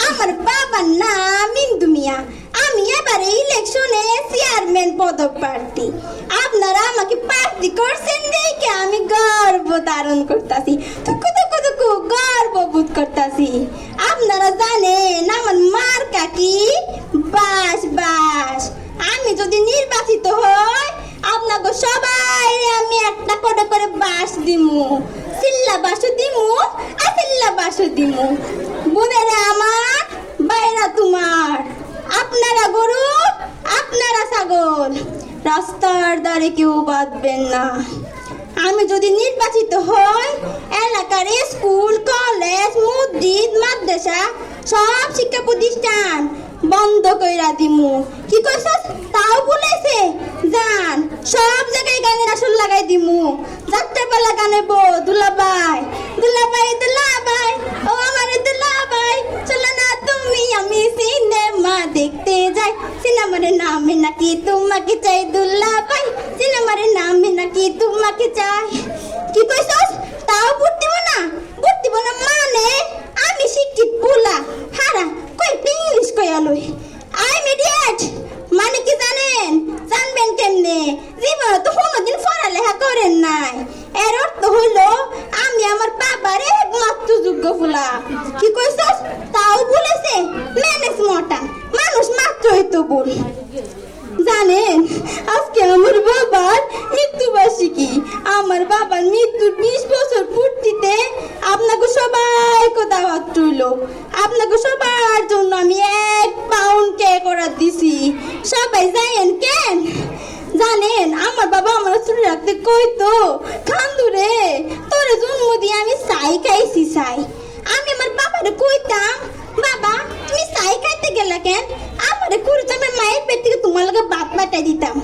আমার বাবার নাম ইন্দু মিয়া। আমি এবারে ইলেকশনে চেয়ারম্যান পদক প্রার্থী। আপনারা আমাকে প্রার্থী করছেন দেখে আমি গর্ব ধারণ করতেছি, তুকু তুকু তুকু গর্ব বোধ করতেছি। আপনারা জানেন আমার মার্কা কি? বাস বাস। আমি যদি নির্বাচিত হই আপনাকে সবাই আমি একটা করে বাস দিমু, সিল্লা বাসও দিমু আর সিল্লা বাসও দিমু। বোনেরা আমার, বাইরা তোমার, আপনারা গরু আপনারা ছাগল, রাস্তার ধারে কেউ বাঁধবেন না। আমি যদি নির্বাচিত হই এলাকার স্কুল কলেজ মসজিদ মাদ্রাসা সব শিক্ষা প্রতিষ্ঠান বন্ধ কইরা দিমু। কি কইছস? তাও বলেছে জান সব জায়গায় গানের আসর লাগাই দিমু। যাত্রাপালা গানে বো দুলাভাই দুলাভাই দুলাভাই ও আমার দুলাভাই, চলো না তুমি আমি সিনেমা দেখতে যাই। সিনেমার নামে নাকি তোমাকে চাই দুলাভাই, সিনেমার নামে নাকি তোমাকে চাই। কি কইছস? তাও ভোট দিব না? ভোট দিব না মানে আমি শিক্ষিত পোলা হারা কই ইংলিশ কইয়া লই। আই মিডিয়েট মানে কি জানেন? জানবেন কেমনে? জীবনে তো কোনোদিন পড়ালেখা করেন নাই। এর অর্থ হইল আমি আমার বাবার একমাত্র যোগ্য পোলা। কি কইছস? তাও বলেছে ম্যানেজ মটান মানুষ মাত্রই তো বল। জানেন আজকে আমার বাবার মৃত্যুবার্ষিকী। আমার বাবার মৃত্যুর 20 বছর পূর্তিতে আপনাকে সবাইকে দাওয়াত রইল। আপনাকে সবার জন্য আমি 1 পাউন্ড কেক অর্ডার দিছি। সবাই যায়েন কেন জানেন? আমার বাবা আমার চুরি রাখতে কইতো খান্দুরে তোরে জন্ম দিয়ে আমি চাই খাইছি চাই। আমি আমার বাবারে কইতাম বাবা তুমি চাই খাইতে গেলা কেন? আমারে কুড়ি আমার মায়ের পেট থেকে তোমার লগে ভাত পাঠাই দিতাম।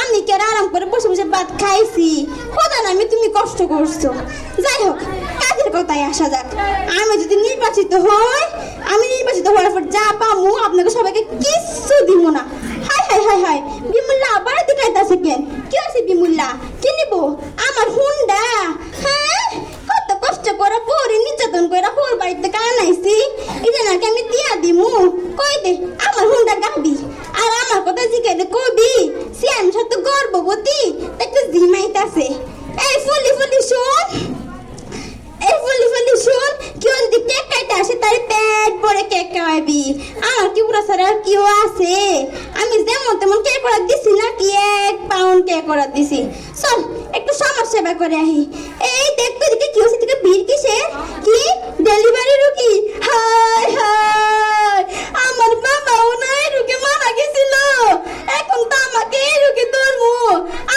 আমি কি আর আরাম করে বসে বসে ভাত খাইছি? খোদা নামে তুমি কষ্ট করছো। যাই হোক কাজের কথায় আসা যাক। আমি যদি নির্বাচিত হই, আমি নির্বাচিত হওয়ার পর যা পামু আপনাকে সবাইকে কিচ্ছু দিব না। হাই হাই হাই হাই বিমুল্লা আবার দেখাইতাছে কেন? কি আছে বিমুল্লা? কি নিব? আমার হুন্ডা? হ্যাঁ কত কষ্ট করে পরে নির্যাতন করে ওর বাড়িতে কানাইছি, এটা নাকি আমি দিয়া দিমু? কই দে আমার হুন্ডা গাবি আর আমার কথা জিজ্ঞাসা কবি সে আমি সত্য গর্ভবতী একটু জিমাইতাছে। এই ফুলি ফুলি শোন, এই ফুলি ফুলি শোন, কেউ যদি কেক খাইতে আসে তার পেট ভরে কেক খাওয়াবি। আমার কি পুরা সারা আর কেউ আছে? আমি যেমন তেমন কেক অর্ডার দিছি নাকি 1 পাউন্ড কেক অর্ডার দিছি। চল একটু সমাজ সেবা করে আহি। এই দেখ তো এদিকে কি হচ্ছে, এদিকে ভিড় কিসের? কি ডেলিভারি রুগী? হাই হাই আমার বাবা ওনাই রুগী মারা গেছিল, এখন তো আমাকে এই রুগী ধরবো।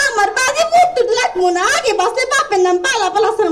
আমার বাজে বুট লাগবো না, আগে বাসে বাপের নাম পালা পালা সার